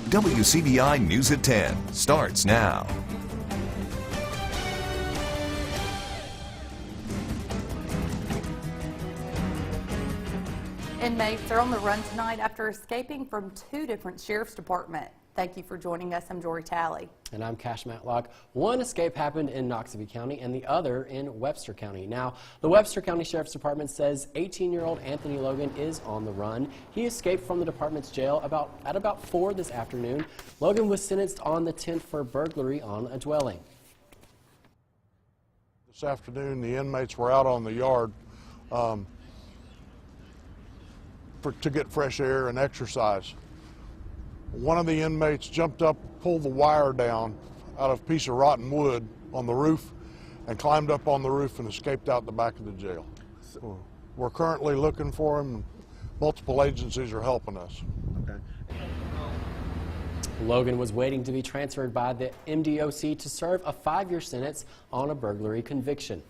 WCBI News at 10 starts now. Inmates are on the run tonight after escaping from two different sheriff's departments. Thank you for joining us. I'm Jory Talley. And I'm Cash Matlock. One escape happened in Noxubee County and the other in Webster County. Now, the Webster County Sheriff's Department says 18-year-old Anthony Logan is on the run. He escaped from the department's jail at about 4 this afternoon. Logan was sentenced on the 10th for burglary on a dwelling. This afternoon, the inmates were out on the yard to get fresh air and exercise. One of the inmates jumped up, pulled the wire down out of a piece of rotten wood on the roof, and climbed up on the roof and escaped out the back of the jail. We're currently looking for him. Multiple agencies are helping us. Okay. Logan was waiting to be transferred by the MDOC to serve a 5-year sentence on a burglary conviction.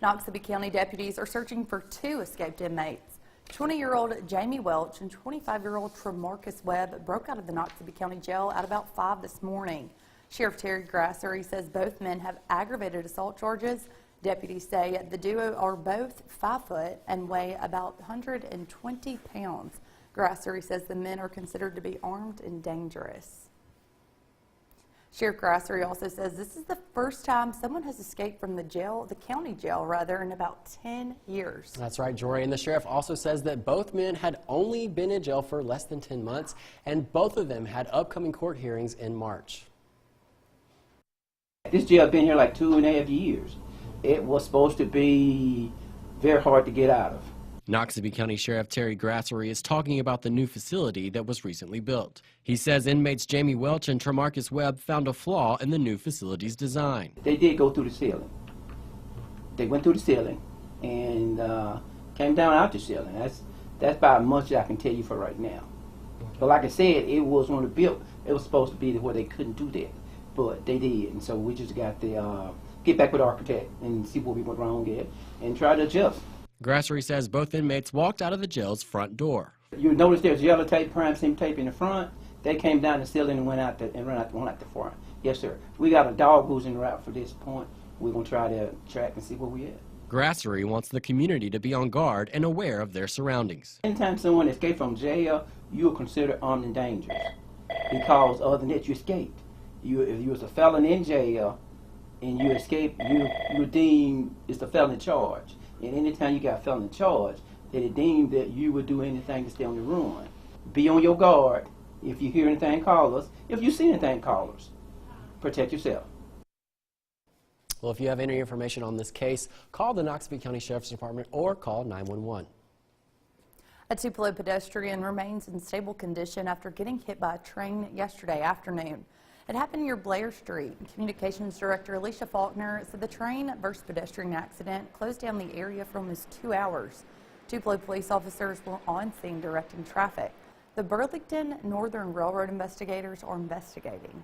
Noxubee County deputies are searching for two escaped inmates. 20-year-old Jamie Welch and 25-year-old Tremarcus Webb broke out of the Noxubee County Jail at about 5 this morning. Sheriff Terry Grassery says both men have aggravated assault charges. Deputies say the duo are both 5 foot and weigh about 120 pounds. Grassery says the men are considered to be armed and dangerous. Sheriff Grassery also says this is the first time someone has escaped from the jail, the county jail rather, in about 10 years. That's right, Jory. And the sheriff also says that both men had only been in jail for less than 10 months, and both of them had upcoming court hearings in March. This jail has been here like 2.5 years. It was supposed to be very hard to get out of. Noxubee County Sheriff Terry Grassery is talking about the new facility that was recently built. He says inmates Jamie Welch and Tremarcus Webb found a flaw in the new facility's design. They did go through the ceiling. They went through the ceiling and came down out the ceiling. That's about as much as I can tell you for right now. But like I said, it was on the built. It was supposed to be where they couldn't do that, but they did. And so we just got to get back with the architect and see what we went wrong at and try to adjust. Grassery says both inmates walked out of the jail's front door. You notice there's yellow tape, prime seam tape in the front. They came down the ceiling and went out the front. Yes, sir. We got a dog who's en route for this point. We're going to try to track and see where we at. Grassery wants the community to be on guard and aware of their surroundings. Anytime someone escapes from jail, you are considered armed and dangerous because other than that, you escaped. If you was a felon in jail and you escaped, you're deemed it's a felony charge. And anytime you got a felony charge, it deemed that you would do anything to stay on your run. Be on your guard. If you hear anything, call us. If you see anything, call us. Protect yourself. Well, if you have any information on this case, call the Noxubee County Sheriff's Department or call 911. A Tupelo pedestrian remains in stable condition after getting hit by a train yesterday afternoon. It happened near Blair Street. Communications Director Alicia Faulkner said the train versus pedestrian accident closed down the area for almost 2 hours. Tupelo police officers were on scene directing traffic. The Burlington Northern Railroad investigators are investigating.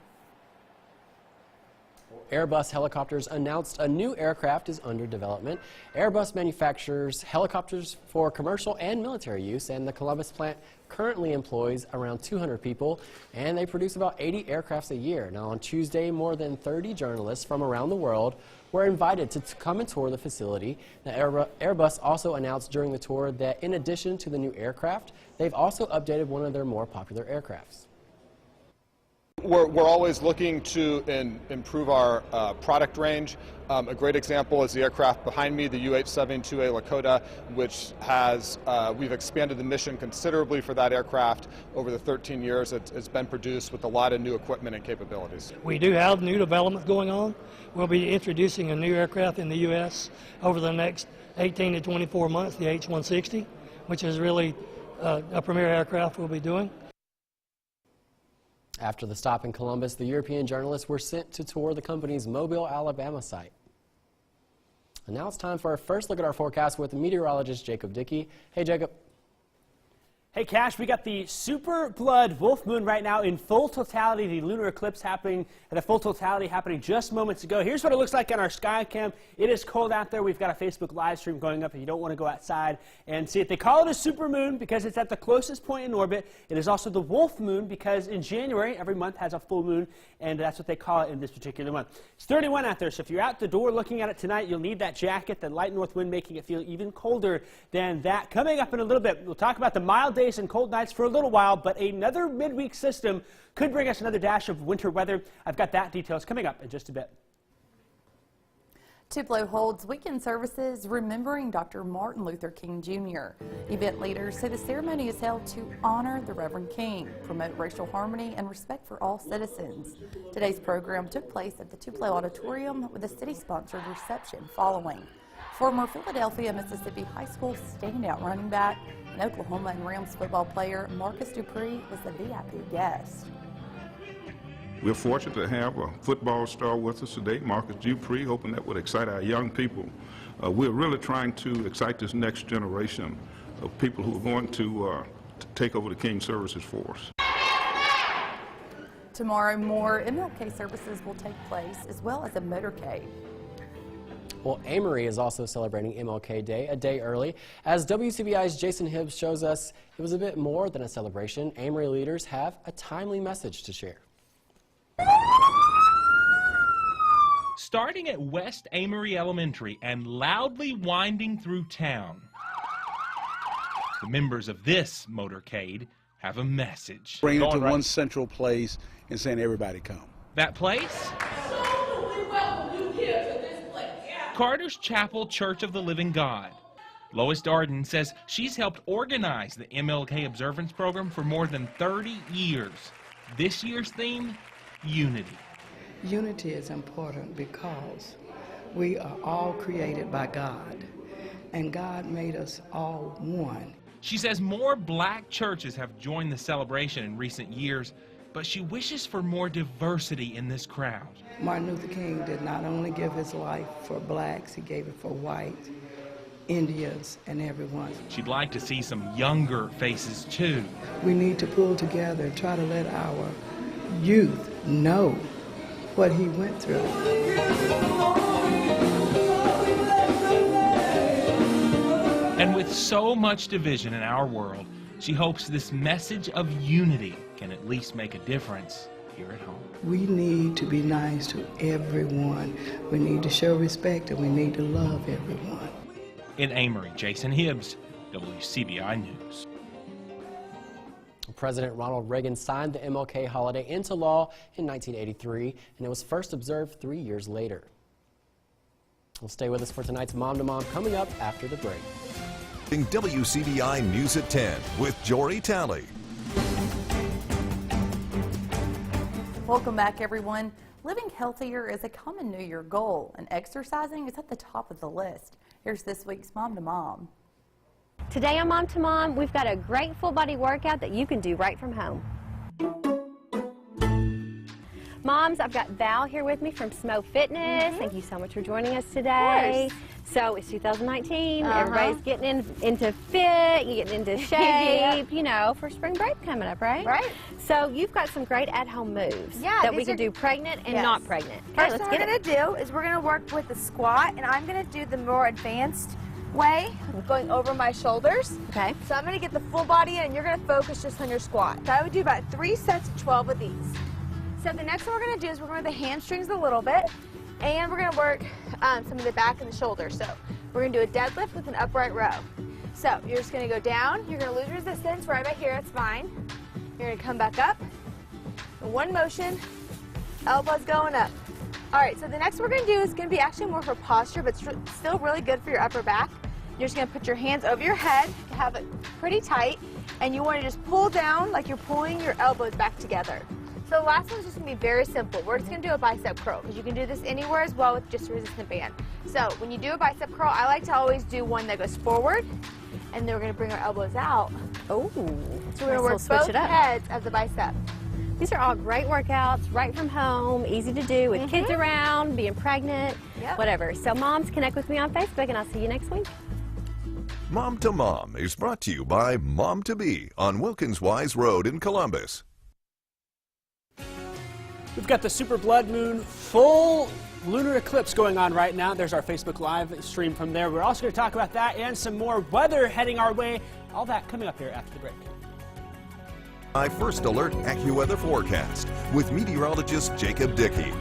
Airbus Helicopters announced a new aircraft is under development. Airbus manufactures helicopters for commercial and military use, and the Columbus plant currently employs around 200 people, and they produce about 80 aircrafts a year. Now, on Tuesday, more than 30 journalists from around the world were invited to come and tour the facility. Now, Airbus also announced during the tour that in addition to the new aircraft, they've also updated one of their more popular aircrafts. We're always looking to improve our product range. A great example is the aircraft behind me, the UH-72A Lakota, which has, we've expanded the mission considerably for that aircraft over the 13 years it's been produced with a lot of new equipment and capabilities. We do have new development going on. We'll be introducing a new aircraft in the U.S. over the next 18 to 24 months, the H-160, which is really a premier aircraft we'll be doing. After the stop in Columbus, the European journalists were sent to tour the company's Mobile, Alabama site. And now it's time for our first look at our forecast with meteorologist Jacob Dickey. Hey, Jacob. Hey Cash, we got the super blood wolf moon right now in full totality. The lunar eclipse happening, and the full totality happening just moments ago. Here's what it looks like on our sky cam. It is cold out there. We've got a Facebook live stream going up if you don't want to go outside and see it. They call it a super moon because it's at the closest point in orbit. It is also the wolf moon because in January, every month has a full moon, and that's what they call it in this particular month. It's 31 out there, so if you're out the door looking at it tonight, you'll need that jacket, the light north wind making it feel even colder than that. Coming up in a little bit, we'll talk about the mild days and cold nights for a little while, but another midweek system could bring us another dash of winter weather. I've got that details coming up in just a bit. Tupelo holds weekend services remembering Dr. Martin Luther King Jr. Event leaders say the ceremony is held to honor the Reverend King, promote racial harmony, and respect for all citizens. Today's program took place at the Tupelo Auditorium with a city-sponsored reception following. Former Philadelphia, Mississippi High School standout running back and Oklahoma and Rams football player Marcus Dupree was the VIP guest. We're fortunate to have a football star with us today, Marcus Dupree, hoping that would excite our young people. We're really trying to excite this next generation of people who are going to take over the King Services for us. Tomorrow, more MLK services will take place, as well as a motorcade. Well, Amory is also celebrating MLK Day a day early. As WCBI's Jason Hibbs shows us, it was a bit more than a celebration. Amory leaders have a timely message to share. Starting at West Amory Elementary and loudly winding through town, the members of this motorcade have a message. Bring it to one central place and saying everybody come. That place? Carter's Chapel Church of the Living God. Lois Darden says she's helped organize the MLK Observance Program for more than 30 years. This year's theme, Unity. Unity is important because we are all created by God, and God made us all one. She says more black churches have joined the celebration in recent years, but she wishes for more diversity in this crowd. Martin Luther King did not only give his life for blacks, he gave it for white, Indians, and everyone. She'd like to see some younger faces too. We need to pull together, try to let our youth know what he went through. And with so much division in our world, she hopes this message of unity can at least make a difference here at home. We need to be nice to everyone. We need to show respect, and we need to love everyone. In Amory, Jason Hibbs, WCBI News. President Ronald Reagan signed the MLK holiday into law in 1983, and it was first observed 3 years later. We'll stay with us for tonight's Mom to Mom coming up after the break. WCBI News at 10 with Jory Talley. Welcome back, everyone. Living healthier is a common New Year goal, and exercising is at the top of the list. Here's this week's Mom to Mom. Today on Mom to Mom, we've got a great full body workout that you can do right from home. Moms, I've got Val here with me from Smo Fitness. Thank you so much for joining us today. So it's 2019, everybody's getting into fit, you're getting into shape, you know, for spring break coming up, right? Right. So you've got some great at-home moves that we can do pregnant and not pregnant. Okay, First thing we're going to do is we're going to work with the squat, and I'm going to do the more advanced way, going over my shoulders. Okay. So I'm going to get the full body in, and you're going to focus just on your squat. So I would do about 3 sets of 12 of these. So the next one we're going to do is we're going to the hamstrings a little bit, and we're going to work some of the back and the shoulders. So we're going to do a deadlift with an upright row. So you're just going to go down, you're going to lose resistance right about here, that's fine. You're going to come back up. In one motion, elbows going up. All right, so the next one we're going to do is going to be actually more for posture, but still really good for your upper back. You're just going to put your hands over your head, have it pretty tight, and you want to just pull down like you're pulling your elbows back together. So the last one's just going to be very simple. We're just going to do a bicep curl, because you can do this anywhere as well with just a resistant band. So when you do a bicep curl, I like to always do one that goes forward, and then we're going to bring our elbows out. Oh, so we're going to work both heads of the bicep. These are all great workouts, right from home, easy to do with kids around, being pregnant, whatever. So moms, connect with me on Facebook, and I'll see you next week. Mom to Mom is brought to you by Mom to Be on Wilkins Wise Road in Columbus. We've got the super blood moon full lunar eclipse going on right now. There's our Facebook Live stream from there. We're also going to talk about that and some more weather heading our way. All that coming up here after the break. My First Alert Accuweather Forecast with meteorologist Jacob Dickey.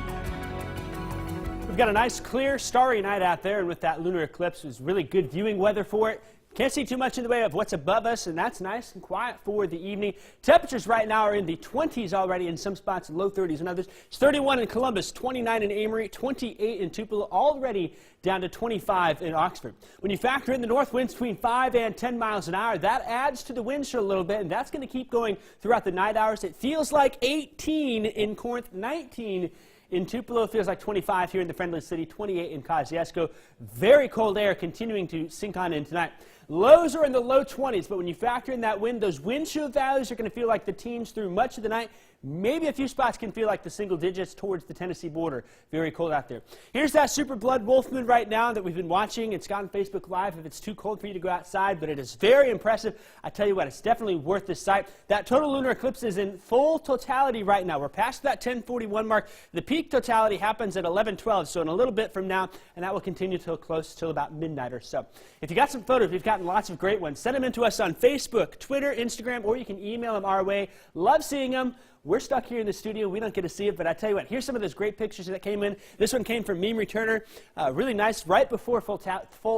We've got a nice, clear, starry night out there, and with that lunar eclipse, it was really good viewing weather for it. Can't see too much in the way of what's above us, and that's nice and quiet for the evening. Temperatures right now are in the 20s already, in some spots low 30s in others. It's 31 in Columbus, 29 in Amory, 28 in Tupelo, already down to 25 in Oxford. When you factor in the north winds between 5 and 10 miles an hour, that adds to the wind chill a little bit, and that's going to keep going throughout the night hours. It feels like 18 in Corinth, 19 in Tupelo. Feels like 25 here in the Friendly City, 28 in Kosciuszko. Very cold air continuing to sink on in tonight. Lows are in the low 20s, but when you factor in that wind, those wind chill values are going to feel like the teens through much of the night. Maybe a few spots can feel like the single digits towards the Tennessee border. Very cold out there. Here's that super blood wolf moon right now that we've been watching. It's got on Facebook Live if it's too cold for you to go outside, but it is very impressive. I tell you what, it's definitely worth this sight. That total lunar eclipse is in full totality right now. We're past that 1041 mark. The peak totality happens at 11:12, so in a little bit from now, and that will continue till close till about midnight or so. If you got some photos, we've gotten lots of great ones. Send them in to us on Facebook, Twitter, Instagram, or you can email them our way. Love seeing them. We're stuck here in the studio. We don't get to see it, but I tell you what, here's some of those great pictures that came in. This one came from Meme Returner. Really nice, right before full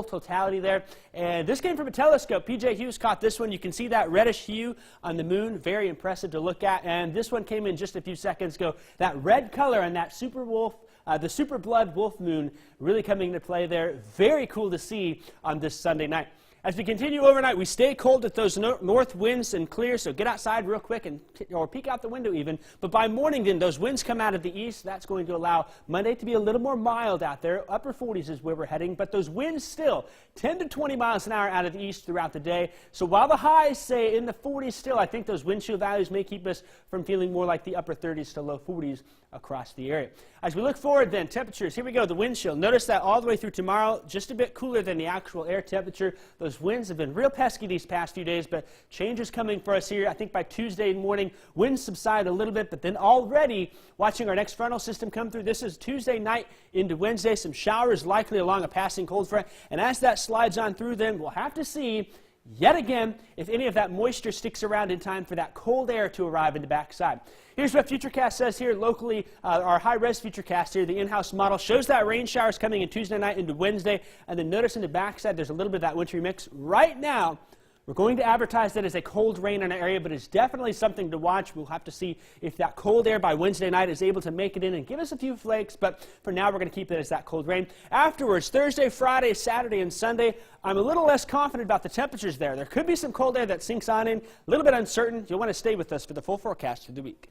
totality there. And this came from a telescope. PJ Hughes caught this one. You can see that reddish hue on the moon. Very impressive to look at. And this one came in just a few seconds ago. That red color on that super wolf, the super blood wolf moon really coming into play there. Very cool to see on this Sunday night. As we continue overnight, we stay cold with those north winds and clear, so get outside real quick or peek out the window even. But by morning then, those winds come out of the east. That's going to allow Monday to be a little more mild out there. Upper 40s is where we're heading, but those winds still 10 to 20 miles an hour out of the east throughout the day. So while the highs say in the 40s still, I think those wind chill values may keep us from feeling more like the upper 30s to low 40s across the area. As we look forward then, temperatures, here we go, the wind chill. Notice that all the way through tomorrow, just a bit cooler than the actual air temperature. Those winds have been real pesky these past few days, but change is coming for us here. I think by Tuesday morning, winds subside a little bit, but then already watching our next frontal system come through. This is Tuesday night into Wednesday. Some showers likely along a passing cold front, and as that slides on through, then we'll have to see yet again if any of that moisture sticks around in time for that cold air to arrive in the backside. Here's what Futurecast says here locally. Our high-res Futurecast here, the in-house model, shows that rain showers coming in Tuesday night into Wednesday. And then notice in the backside there's a little bit of that wintry mix. Right now, we're going to advertise that as a cold rain in our area, but it's definitely something to watch. We'll have to see if that cold air by Wednesday night is able to make it in and give us a few flakes. But for now, we're going to keep it as that cold rain. Afterwards, Thursday, Friday, Saturday, and Sunday, I'm a little less confident about the temperatures there. There could be some cold air that sinks on in, a little bit uncertain. You'll want to stay with us for the full forecast for the week.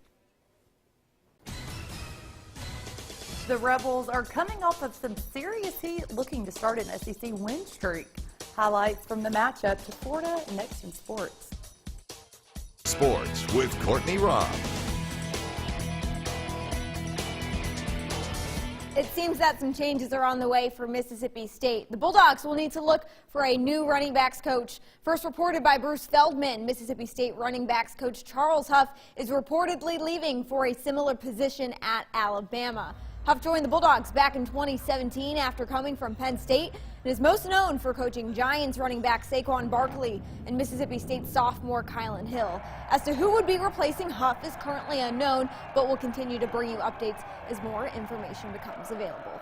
The Rebels are coming off of some serious heat, looking to start an SEC win streak. Highlights from the matchup to Florida next in sports. Sports with Courtney Robb. It seems that some changes are on the way for Mississippi State. The Bulldogs will need to look for a new running backs coach. First reported by Bruce Feldman, Mississippi State running backs coach Charles Huff is reportedly leaving for a similar position at Alabama. Huff joined the Bulldogs back in 2017 after coming from Penn State and is most known for coaching Giants running back Saquon Barkley and Mississippi State sophomore Kylan Hill. As to who would be replacing Huff is currently unknown, but we'll continue to bring you updates as more information becomes available.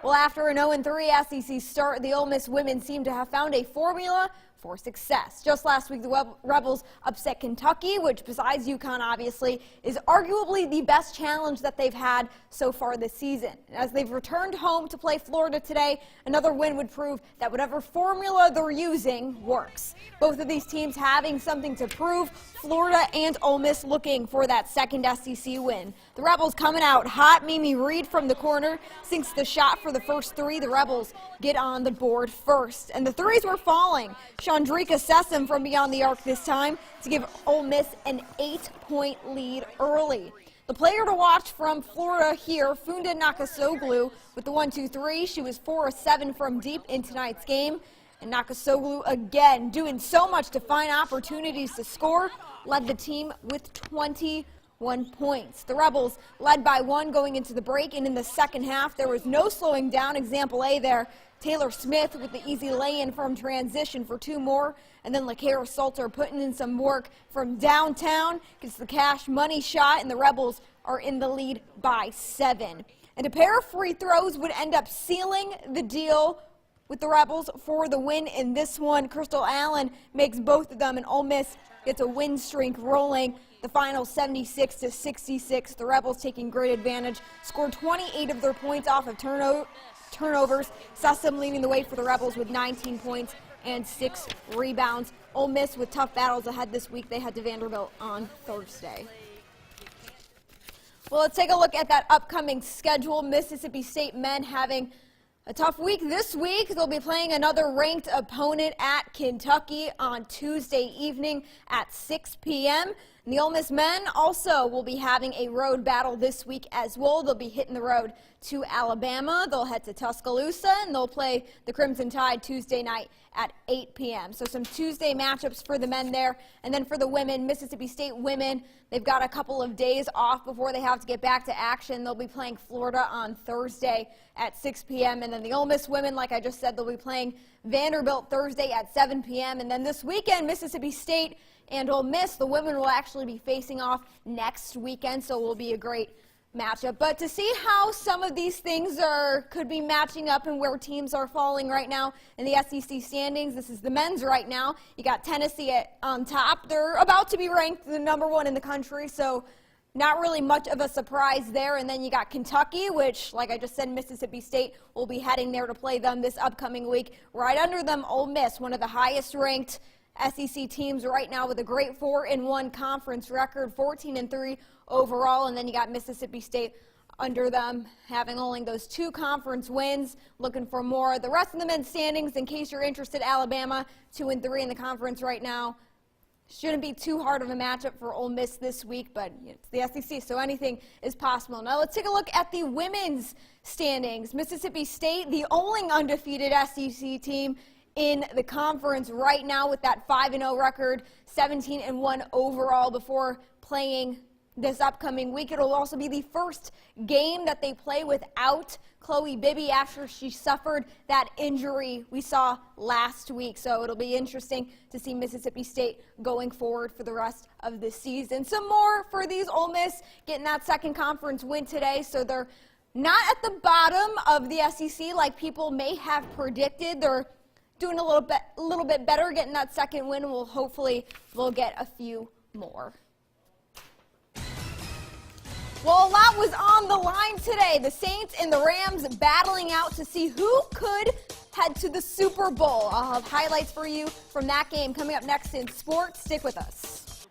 Well, after an 0-3 SEC start, the Ole Miss women seem to have found a formula for success. Just last week, the Rebels upset Kentucky, which besides UConn, obviously, is arguably the best challenge that they've had so far this season. As they've returned home to play Florida today, another win would prove that whatever formula they're using works. Both of these teams having something to prove, Florida and Ole Miss looking for that second SEC win. The Rebels coming out hot. Mimi Reed from the corner sinks the shot for the first three. The Rebels get on the board first, and the threes were falling. Chandrika Sessom from beyond the arc this time to give Ole Miss an 8-point lead early. The player to watch from Florida here, Funda Nakasoglu, with the 1-2-3. She was 4 of 7 from deep in tonight's game. And Nakasoglu again doing so much to find opportunities to score, led the team with 21 points. The Rebels led by 1 going into the break, and in the second half there was no slowing down. Example A there, Taylor Smith with the easy lay-in from transition for 2 more, and then LaKara Salter putting in some work from downtown, gets the cash money shot, and the Rebels are in the lead by 7. And a pair of free throws would end up sealing the deal with the Rebels for the win in this one. Crystal Allen makes both of them, and Ole Miss gets a win streak rolling. The final 76-66. The Rebels taking great advantage, scored 28 of their points off of turnovers. Sussum leading the way for the Rebels with 19 points and 6 rebounds. Ole Miss with tough battles ahead this week. They head to Vanderbilt on Thursday. Well, let's take a look at that upcoming schedule. Mississippi State men having a tough week this week. They'll be playing another ranked opponent at Kentucky on Tuesday evening at 6 p.m. And the Ole Miss men also will be having a road battle this week as well. They'll be hitting the road to Alabama. They'll head to Tuscaloosa, and they'll play the Crimson Tide Tuesday night at 8 p.m. So some Tuesday matchups for the men there. And then for the women, Mississippi State women, they've got a couple of days off before they have to get back to action. They'll be playing Florida on Thursday at 6 p.m. And then the Ole Miss women, like I just said, they'll be playing Vanderbilt Thursday at 7 p.m. And then this weekend, Mississippi State and Ole Miss, the women will actually be facing off next weekend, so it will be a great matchup. But to see how some of these things could be matching up and where teams are falling right now in the SEC standings, this is the men's right now. You got Tennessee on top. They're about to be ranked the #1 in the country, so not really much of a surprise there. And then you got Kentucky, which, like I just said, Mississippi State will be heading there to play them this upcoming week. Right under them, Ole Miss, one of the highest ranked SEC teams right now with a great 4-1 conference record, 14-3 overall. And then you got Mississippi State under them, having only those 2 conference wins, looking for more. The rest of the men's standings, in case you're interested, Alabama 2-3 in the conference right now. Shouldn't be too hard of a matchup for Ole Miss this week, but it's the SEC, so anything is possible. Now let's take a look at the women's standings. Mississippi State, the only undefeated SEC team in the conference right now with that 5-0 record, 17-1 overall before playing this upcoming week. It'll also be the first game that they play without Chloe Bibby after she suffered that injury we saw last week. So it'll be interesting to see Mississippi State going forward for the rest of the season. Some more for these Ole Miss getting that second conference win today. So they're not at the bottom of the SEC like people may have predicted. They're doing a little bit better, getting that second win, and we'll get a few more. Well, a lot was on the line today. The Saints and the Rams battling out to see who could head to the Super Bowl. I'll have highlights for you from that game coming up next in sports. Stick with us.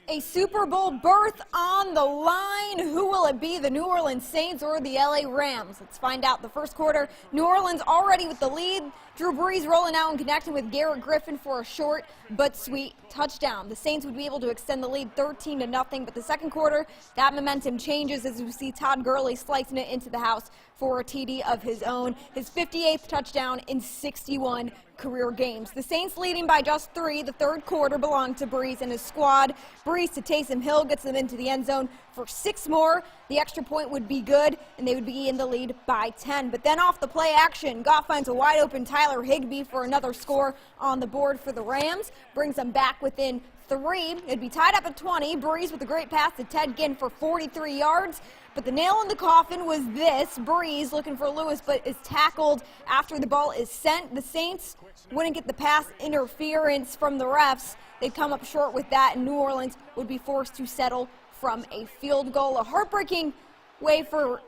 A Super Bowl berth on the line. Who will it be, the New Orleans Saints or the LA Rams? Let's find out. The first quarter, New Orleans already with the lead. Drew Brees rolling out and connecting with Garrett Griffin for a short but sweet touchdown. The Saints would be able to extend the lead 13-0, but the second quarter, that momentum changes as we see Todd Gurley slicing it into the house for a TD of his own. His 58th touchdown in 61 career games. The Saints leading by just 3. The third quarter belonged to Brees and his squad. Brees to Taysom Hill gets them into the end zone for 6 more. The extra point would be good, and they would be in the lead by 10. But then off the play action, Goff finds a wide open Tyler Higbee for another score on the board for the Rams. Brings them back within 3. It'd be tied up at 20. Brees with a great pass to Ted Ginn for 43 yards. But the nail in the coffin was this. Brees looking for Lewis, but is tackled after the ball is sent. The Saints wouldn't get the pass interference from the refs. They'd come up short with that, and New Orleans would be forced to settle from a field goal. A heartbreaking way for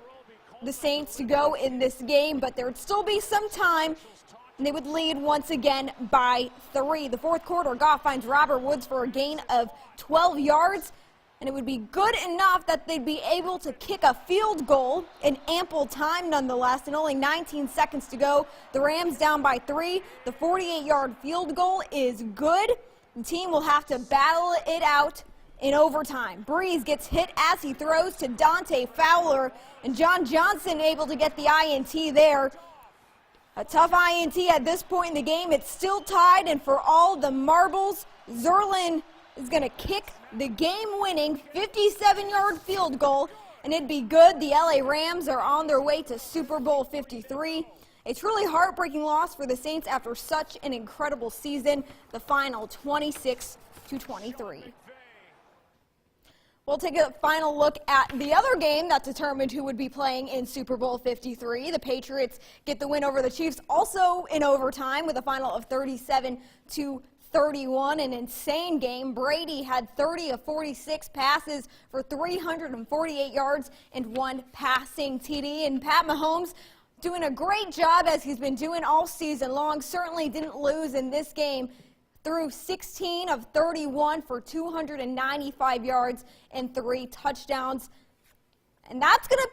the Saints to go in this game, but there would still be some time, and they would lead once again by 3. The fourth quarter, Goff finds Robert Woods for a gain of 12 yards, and it would be good enough that they'd be able to kick a field goal in ample time nonetheless, and only 19 seconds to go. The Rams down by 3. The 48-yard field goal is good. The team will have to battle it out in overtime. Brees gets hit as he throws to Dante Fowler, and John Johnson able to get the INT there. A tough INT at this point in the game. It's still tied, and for all the marbles, Zerlin is going to kick the game-winning 57-yard field goal, and it'd be good. The LA Rams are on their way to Super Bowl 53. A truly heartbreaking loss for the Saints after such an incredible season. The final 26-23. We'll take a final look at the other game that determined who would be playing in Super Bowl 53. The Patriots get the win over the Chiefs, also in overtime with a final of 37-31. An insane game. Brady had 30 of 46 passes for 348 yards and 1 passing TD. And Pat Mahomes doing a great job as he's been doing all season long. Certainly didn't lose in this game. Threw 16 of 31 for 295 yards and 3 touchdowns. And that's gonna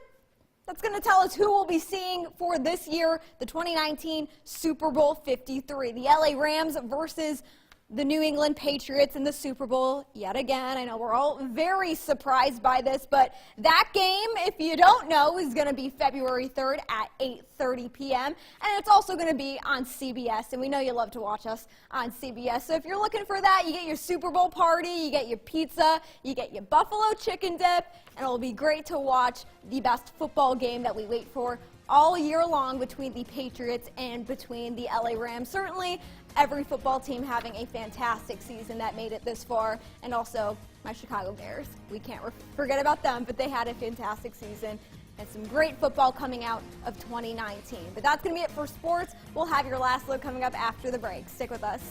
tell us who we'll be seeing for this year, the 2019 Super Bowl 53. The LA Rams versus the New England Patriots in the Super Bowl yet again. I know we're all very surprised by this, but that game, if you don't know, is going to be February 3rd at 8:30 p.m. And it's also going to be on CBS, and we know you love to watch us on CBS. So if you're looking for that, you get your Super Bowl party, you get your pizza, you get your buffalo chicken dip, and it'll be great to watch the best football game that we wait for all year long between the Patriots and between the LA Rams. Certainly every football team having a fantastic season that made it this far, and also my Chicago Bears. We can't forget about them, but they had a fantastic season and some great football coming out of 2019. But that's going to be it for sports. We'll have your last look coming up after the break. Stick with us.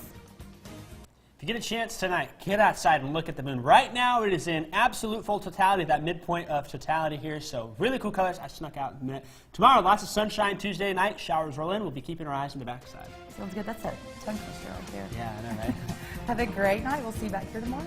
If you get a chance tonight, get outside and look at the moon. Right now, it is in absolute full totality, that midpoint of totality here. So really cool colors. I snuck out in a minute. Tomorrow, lots of sunshine. Tuesday night, showers roll in. We'll be keeping our eyes on the backside. Sounds good. That's a tongue twister right there. Yeah, I know, right? Have a great night. We'll see you back here tomorrow.